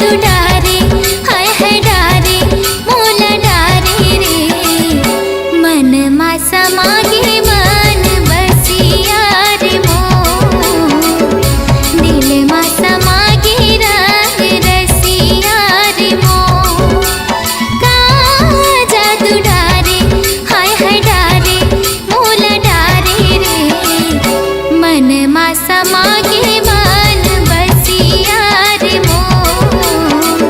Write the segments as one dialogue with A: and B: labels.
A: जादू डारे हाय हाय डारे मोला डारे रे मन मा समागे मन बसिया रे मोर दिल मा समागे रंग रसिया रे मोर का जादू डारे हाय हाय डारे मोला डारे रे मन मा समागे मन बसिया रे मोर।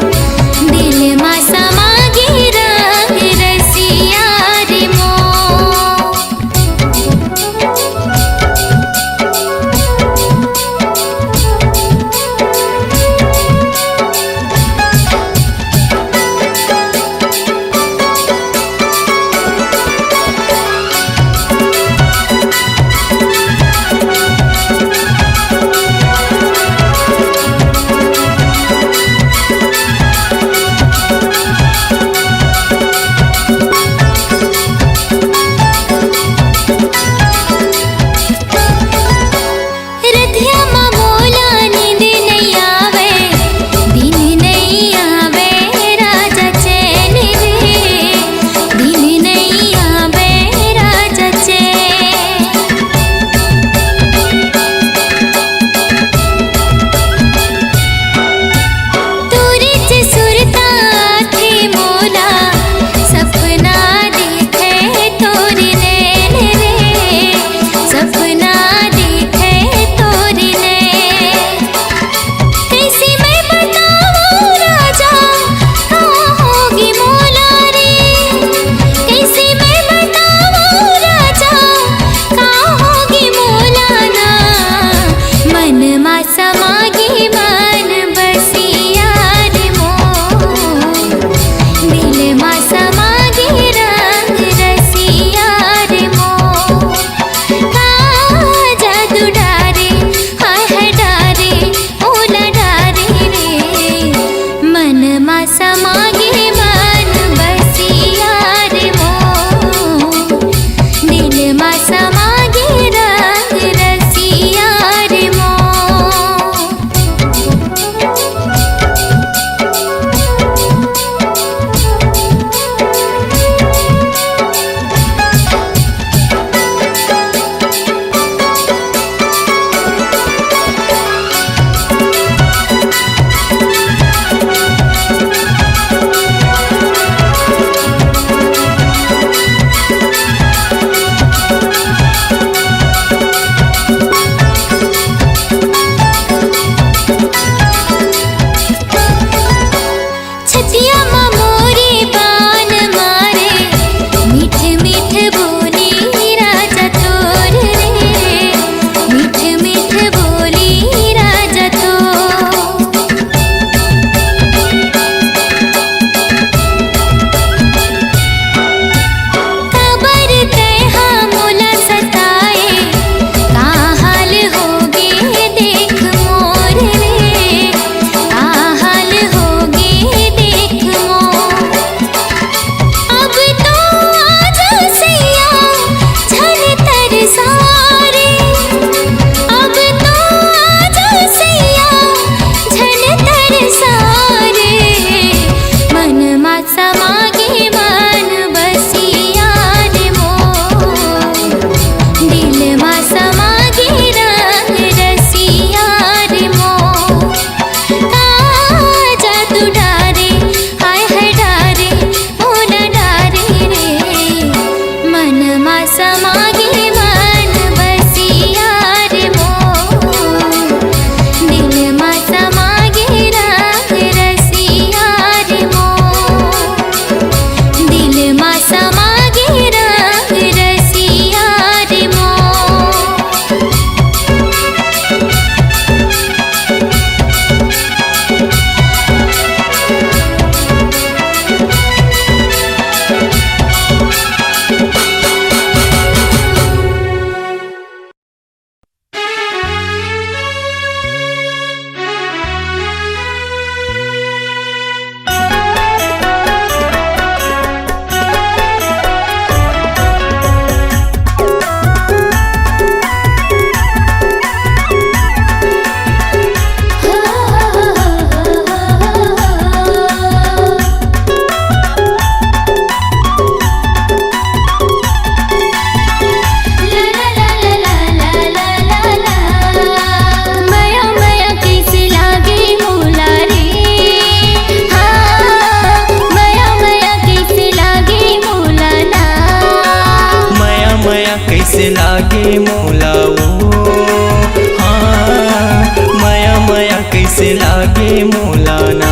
B: मौलाना।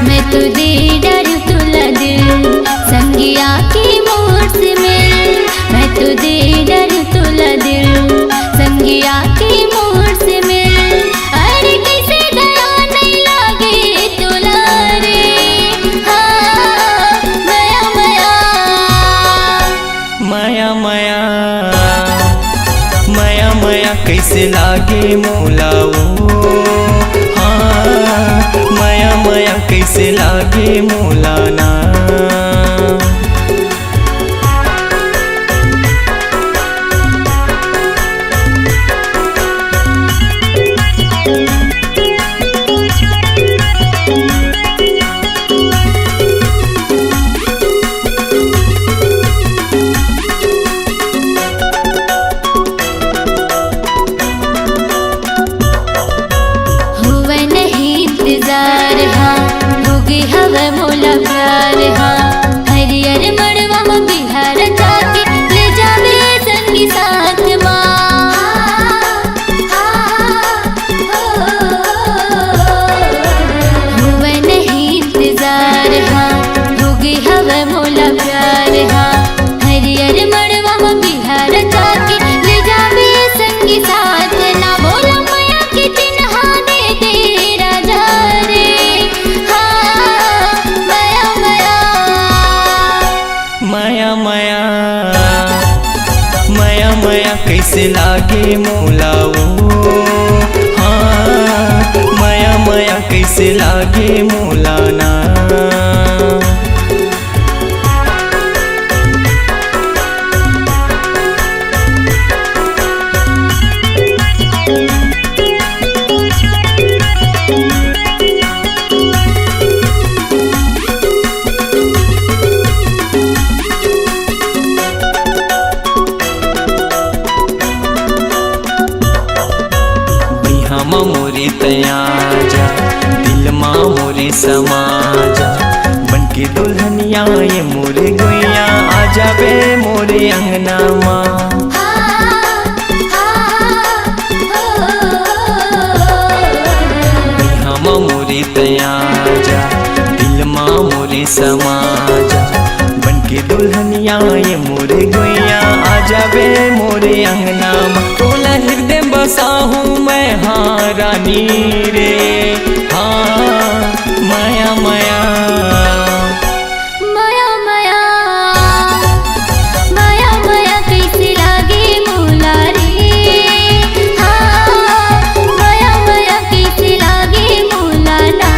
A: मैं तो दे डर तुला दिल संगिया की मोर से मिल। मैं तो दे डर तुला दिल संगिया की मोर से मिल। अरे किसे दया नहीं लागे तुला रे। हाँ माया माया
B: माया माया माया माया कैसे लागे मौलाओ। हाँ माया माया कैसे लागे मौलाना।
A: हुआ नहीं इंतजार हाँ होगी हवा मोला प्यार हाँ। हरियर मड़वा में बिहार जाके ले जावे संगी साथ माँ। हुआ नहीं इंतजार हाँ होगी हवा मोला प्यार हाँ। हरियर मड़वा में बिहार जाके ले जावे संगी साथ ना। बोला माया की चिन्हा दे तेरा जा रे। हाँ माया माया
B: माया माया माया माया कैसे लागे मौलाओ। हाँ माया माया कैसे लागे मौलाना। बिहामा मोरे तयाजा दिल माँ मोरे समाजा। बनके दुल्हनिया ये मोरे गुइया आ जावे मोरे अंगना माँ। बिहामा मोरे तयाजा दिल माँ मोरे समाजा। बनके दुल्हनिया ये मोरे गुइया आ जावे मोरे अंगना माँ। तोला हृदय बसा हूँ मैं हाँ रानी रे। हाँ माया माया
A: माया माया माया माया कैसे लागे मौला रे। हाँ माया माया कैसे लागे मौलाना।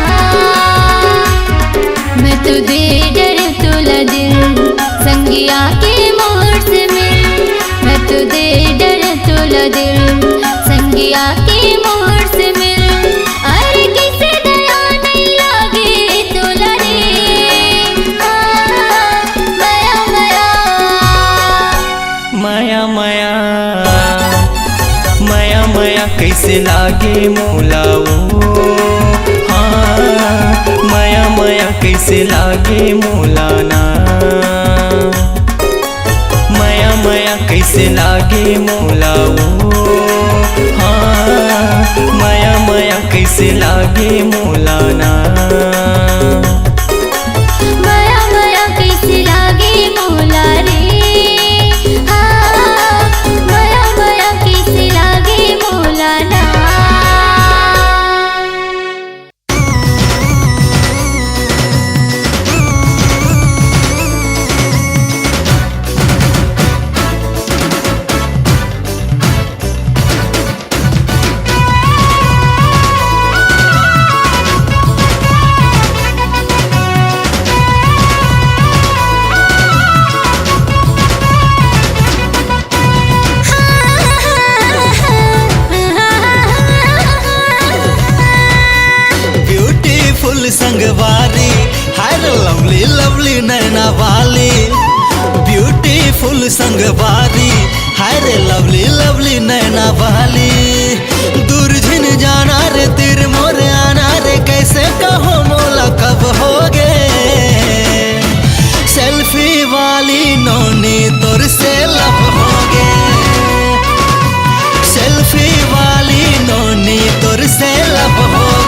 A: मैं तो दे डर तुला दिल संगिया के मोर से मिल। मैं तो दे डर तुला दिल संगिया के मोर से मिल। अरे किसे दया नहीं लागे तुला रे। हाँ माया माया
B: माया माया माया माया कैसे लागे मौलाओ। हाँ माया माया कैसे लागे मौलाना। माया माया कैसे लागे मौलाओ। हाँ माया माया कैसे लागे मौलाना।
A: माया माया कैसे लागे मौला रे। हाँ माया माया कैसे लागे मौलाना।
C: संगवारी हाय लवली लवली नैना वाली। ब्यूटीफुल संगवारी हाय लवली लवली नैना वाली। दुर्झिन जाना रे तिर मोरे आना रे कैसे कहो मोला कब होगे। सेल्फी वाली नौनी तोर से लब होगे। सेल्फी वाली नौनी तोर से लब होगे।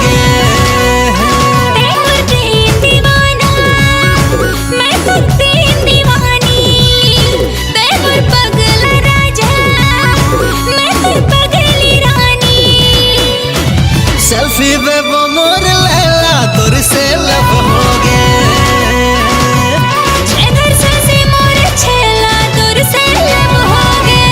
C: सेल्फी बेबो मोर लैला तोर से लब हो गे
A: इधर से मोर छेला दूर से लब हो गे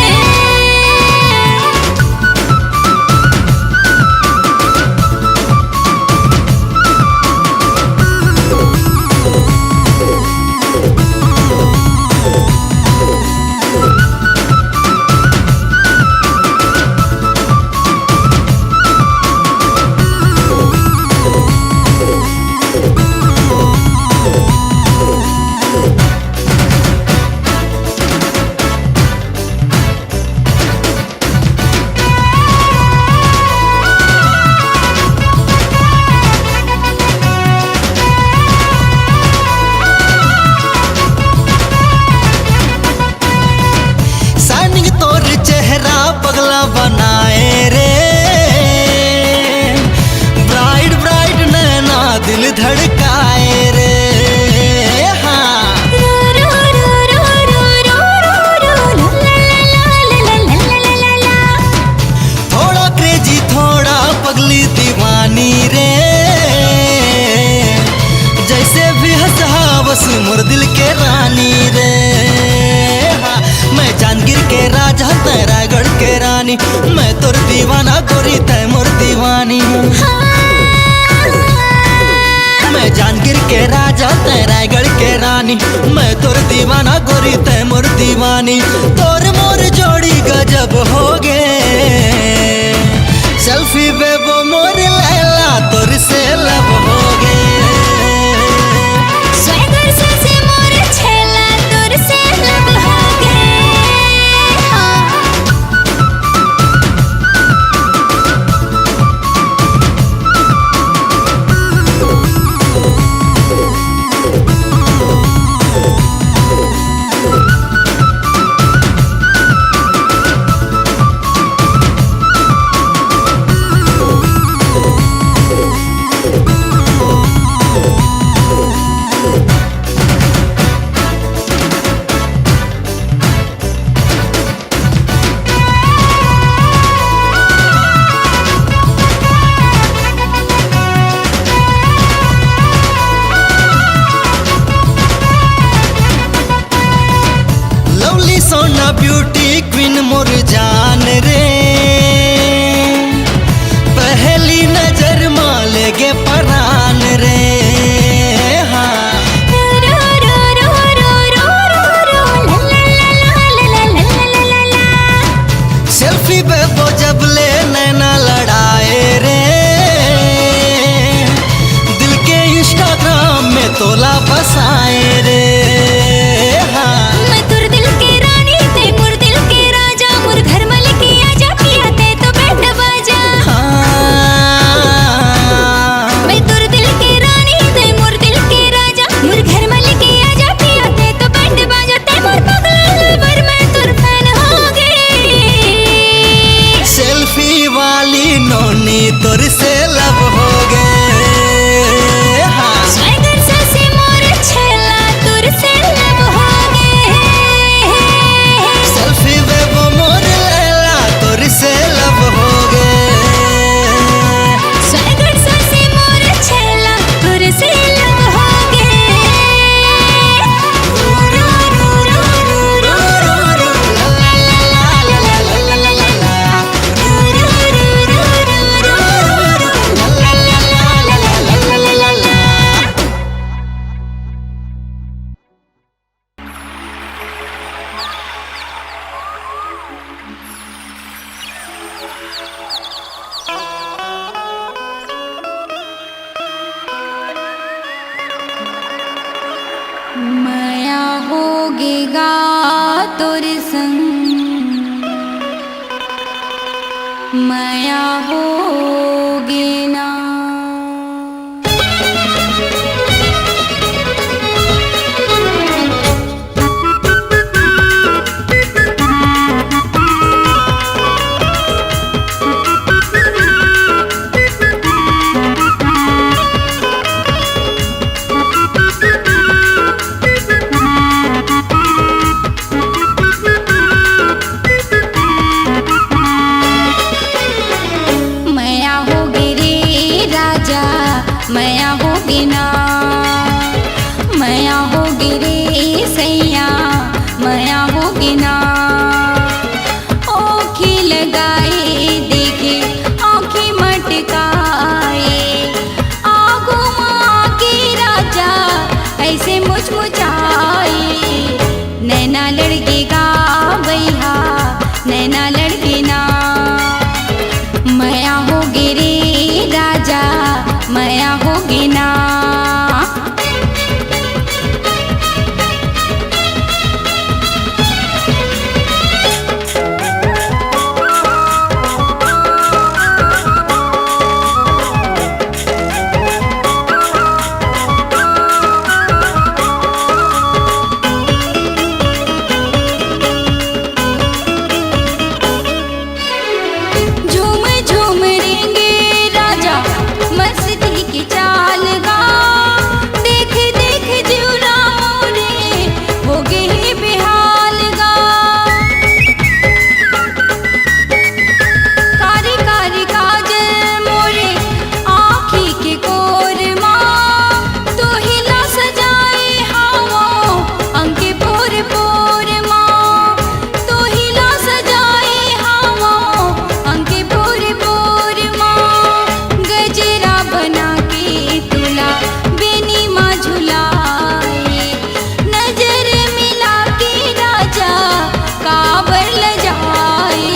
C: पगला बनाए रे ब्राइट ब्राइट नैना दिल धड़काए रे हाँ थोड़ा क्रेजी थोड़ा पगली दीवानी रे जैसे भी हंसा बस मोर दिल के रानी रे हाँ मैं जांजगीर के राजा तै रायगढ़ के रानी मैं तोर दीवाना गोरी तै मोर दीवानी मैं जांजगीर के राजा तै रायगढ़ के रानी मैं तोर दीवाना गोरी तै मोर दीवानी तोर मोर जोड़ी गजब हो गे सेल्फी बेबो मोर लैला तोर से लब हो गे
A: से मोर छेला दूर से लब हो गे
C: सोना ब्यूटी क्वीन मोर जान रे पहली नजर माले गे परान रे हाँ सेल्फी बेबो जब ले नैना लड़ाए रे दिल के इंस्टाग्राम में तोला बसाए रे तोर से लब हो गए हाँ
A: से मोर छेला दूर से लब हो गे
C: सेल्फी बेबो मोर लैला तोर से लब हो गए
A: से मोर छेला दूर से लब हो गे माया होगेगा तोर संग माया होगे ना मैया होगी ना, मैया होगी रे सैया, मैया होगी ना। ओखी लगाए देखे आँखें मटकाए, आगो माँ के राजा ऐसे मुचमुचाए। नैना लड़केगा भैया, नैना लड़के ना, मैया होगी रे राजा, मैया होगी ना। झूम झूम रेंगे राजा मस्ती की चाल गा, देख देख जीवरा मोरे हो गए बेहाल गा। कारी कारी काजल मोरे आँखी के कोर माँ, तो हिला सजाए हवा अंके पोर पोर माँ, तो हिला सजाए हवा अंके पोर पोर माँ। गजरा बना के तुला बेनी माँ झुलाए, नजर मिला के राजा काबर ल जाए।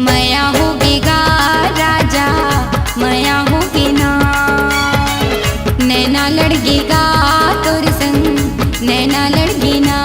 A: मैया होगी गा राजा, मैया होगी ना, नैना लड़केगा तोर संग, नैना लड़की ना।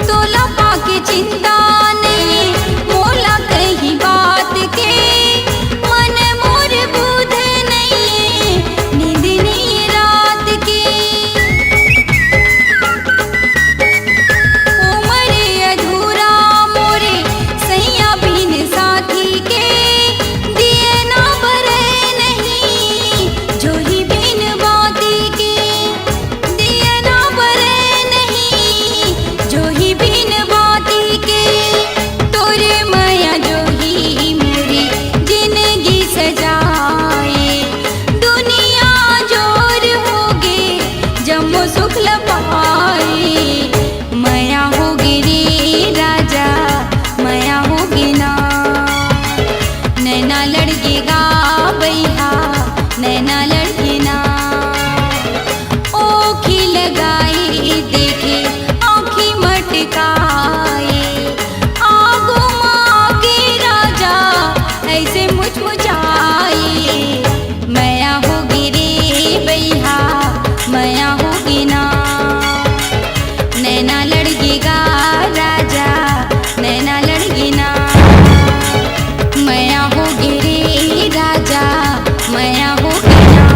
A: तोला पाके चिंता नहीं मोला कहीं बात के, मन मोर बुध नहीं नींद नहीं रात के। उमरे अधूरा मोरे सैया बिन साथी के, दिए ना भरे नहीं जो ही बिन बाती के, दिए ना भरे नहीं जो ही बिन बाती के। तोरे मैया जो ही मोरी जिंदगी सजाए, दुनिया जोर होगे जम्मो सुख लपाए। मैया होगी रे राजा, मैया होगी ना, नैना लड़केगा भैया, नैना लड़के ना। ओखी लगाए देखे आँखें मटकाए, आगो माँ के राजा ऐसे मुचमुचाए। मैया होगी रे भैया, मैया होगी ना, नैना लड़केगा राजा, नैना लड़के ना। मैया होगी रे राजा, मैया होगी ना,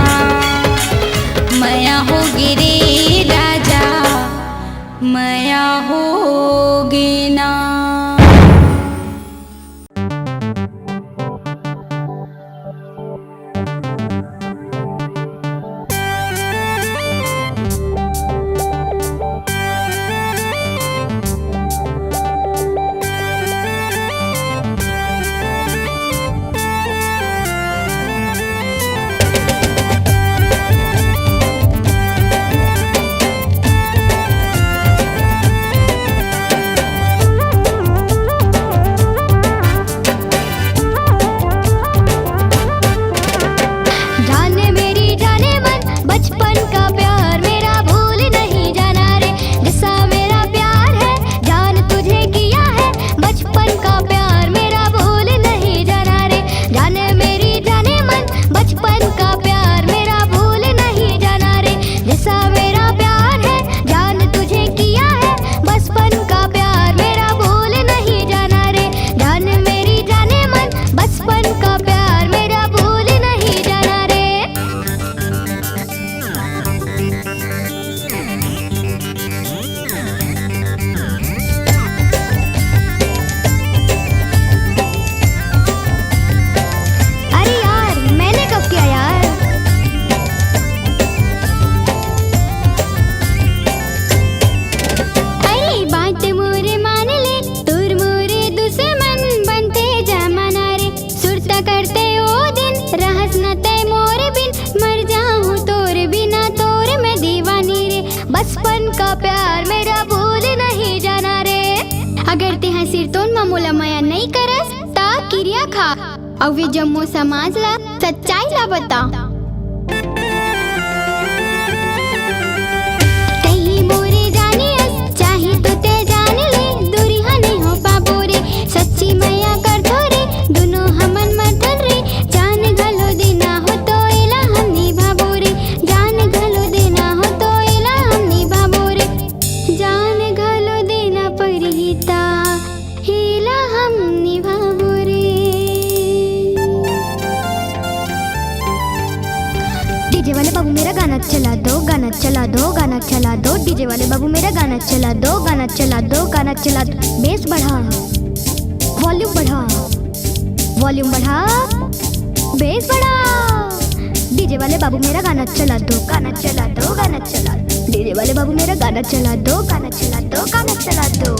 A: मैया होगी रे राजा, मैया होगी ना।
D: तोन मामूला माया नहीं करस ता किरिया खा और वे जम्मो समाज ला सच्चाई ला बता। तही मोरे जानियस चाहे तो ते जान ले दूरिया नहीं हो पाबो रे सच्ची माया कर दो रे दोनों हमन मर्दन रे जान घलो देना हो तो एला हम निभाबो रे जान घलो देना हो तो एला हम निभाबो रे जान घलो देना परिहिता हेला हम निभाबो रे। डीजे वाले बाबू मेरा गाना चला दो गाना चला दो गाना चला दो डीजे वाले बाबू मेरा गाना चला दो गाना चला दो गाना चला दो बेस बढ़ा वॉल्यूम बढ़ा वॉल्यूम बढ़ा बेस बढ़ा डीजे वाले बाबू मेरा गाना चला दो गाना चला दो गाना चला दो डीजे वाले बाबू मेरा गाना चला दो गाना चला दो गाना चला दो।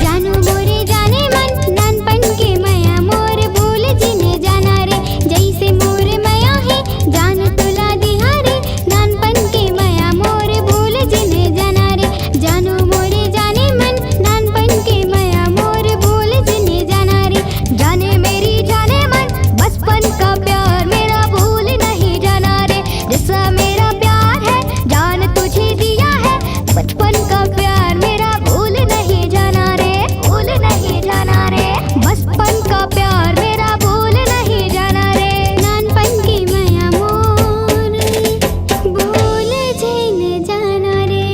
D: जानो मोरे जाने मन नानपन के माया मोर भूल जिने जाना रे जैसे मोर माया है जान तुला दिहा रे नानपन के माया मोर भूल जिने जाना रे जानो मोरे जाने मन नानपन के माया मोर भूल जिने जाना रे जाने मेरी जाने मन बचपन का प्यार मेरा भूल नहीं जाना रे जैसा मेरा प्यार है जान तुझे दिया है बचपन का प्यार मेरा भूल नहीं जाना रे भूल नहीं जाना रे बचपन का प्यार मेरा भूल नहीं जाना रे नानपन की माया मोर भूल जिने जाना रे।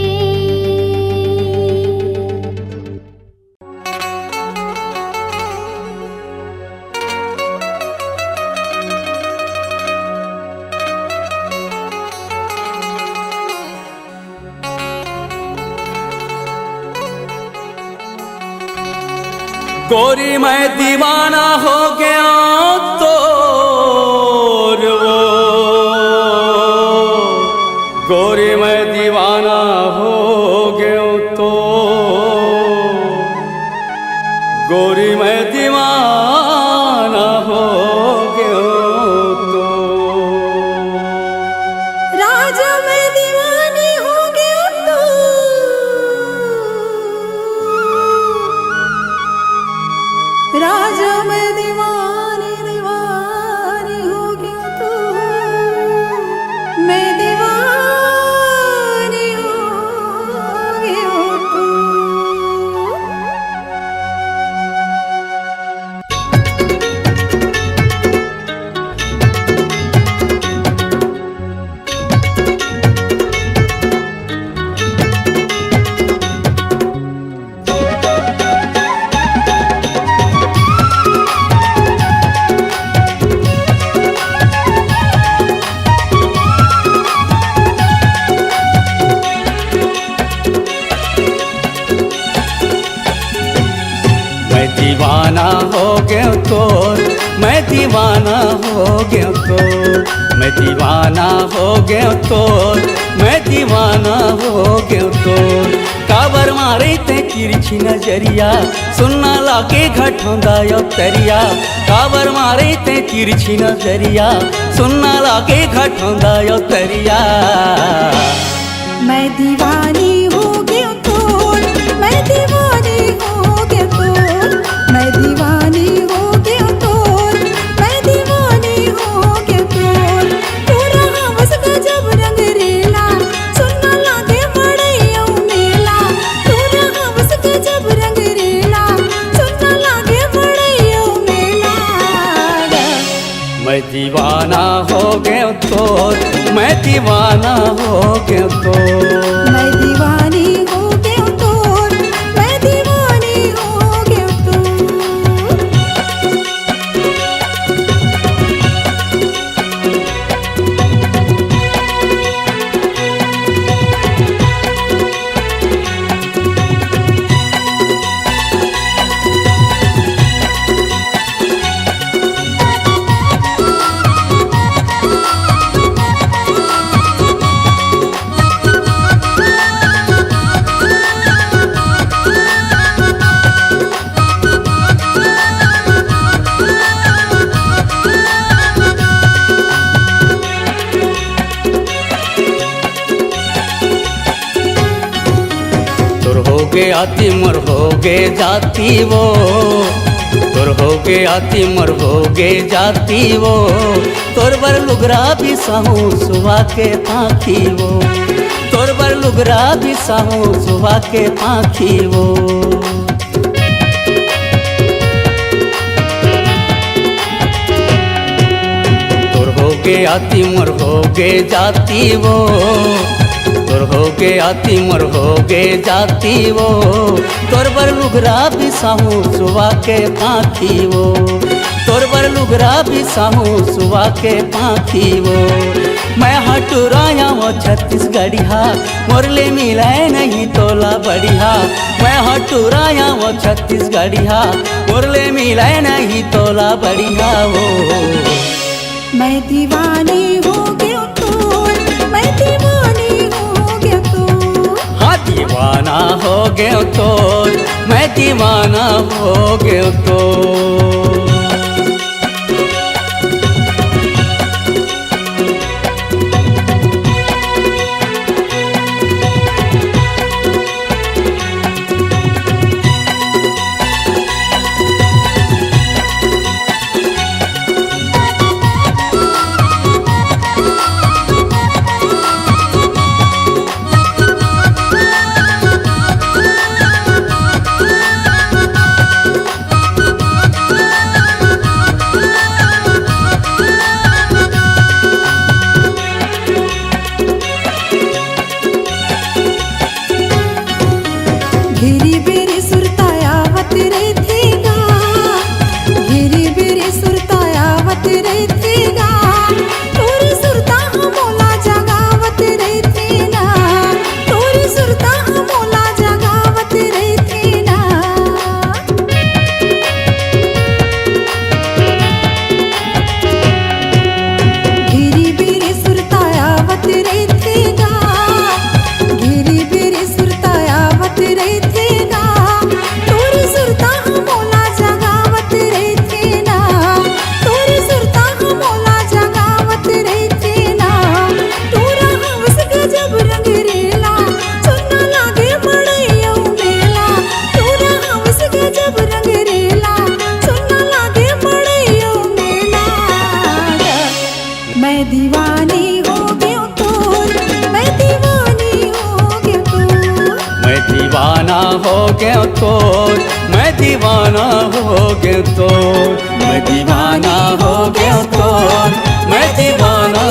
E: गोरी मैं दीवाना हो गया तो गोरी मैं दीवाना हो गया तो गोरी मैं दीवाना हो गया तो
F: राजा मैं दीवानी हो गया तो राजा मैं दीवानी दीवानी हो गया तो मैं दीवानी हो गया तो।
E: मैं दीवाना हो गया तो मैं दीवाना हो गया तो मैं दीवाना हो गया तो मैं दीवाना हो गया तो काबर मारे ते तिरछी नजरिया सुनना लागे घटोंदा यो तरिया काबर मारे ते तिरछी नजरिया सुनना लागे घटोंदा यो तरिया।
F: मैं दीवानी हो गया तो मैं दीवानी हो गया तो मैं दीवानी हो गया तो मैं दीवानी हो गया तो पूरा हवस का जब रंग रेला सुनना लागे बड़ैया मेला पूरा हवस का जब रंग रेला सुनना लागे बड़ैया मेला।
E: मैं दीवाना हो गया तो मैं दीवाना हो गया तो
F: मैं दीवानी हो गया तो मैं दीवानी हो गया तो।
E: गया तिमर हो गे जाती वो, तोर हो गया तिमर हो गे जाती वो, तोर बर लुगरा भी सहूँ सुबह के पाखी वो, तोर बर लुगरा भी सहूँ सुबह के पाखी वो। तोर हो गया तिमर हो गे जाती वो, तोर हो गया तिमर हो गे जाती वो, तोर बर लुगरा भी साहू सुबह के पाखी वो, तोर बर लुगरा भी साहू सुबह के पाखी वो। मैं हटुराया वो छत्तीसगढ़िया, मोरले मिलाए नहीं तोला बढ़िया, मैं हटुराया वो छत्तीसगढ़िया, मोरले मिलाए नहीं तोला बढ़िया वो।
F: मैं दीवानी हो गया तोर, मैं दीवानी हो गया तोर।
E: हाँ दीवाना हो गया तोर, मैं दीवाना हो गया तोर।
F: घेरी बेरी सुरतायावत रहतेगा, घेरी बेरी सुरतायावत रहतेगा, तोरी सुरता मोला जगावत रहतेना, तोरी सुरता मोला जगावत रहतेना। घेरी बेरी सुरतायावत रहतेगा, घेरी बेरी सुरतायावत रहतेगा, तोरी सुरता मोला जगावत रहतेना, तोरी सुरता मोला जगावत रहतेना। तोरा हवस गजब रंगरेला, सुनना लागे मड़ैया मेला, तोरा हवस गजब रंगरेला, सुनना लागे मड़ैया मेला। मैं दीवानी हो गया तोर, मैं दीवानी हो गया तोर।
E: मैं दीवाना हो गया तोर, मैं दीवाना हो गया तोर, मैं दीवाना हो गया तोर, मैं दीवाना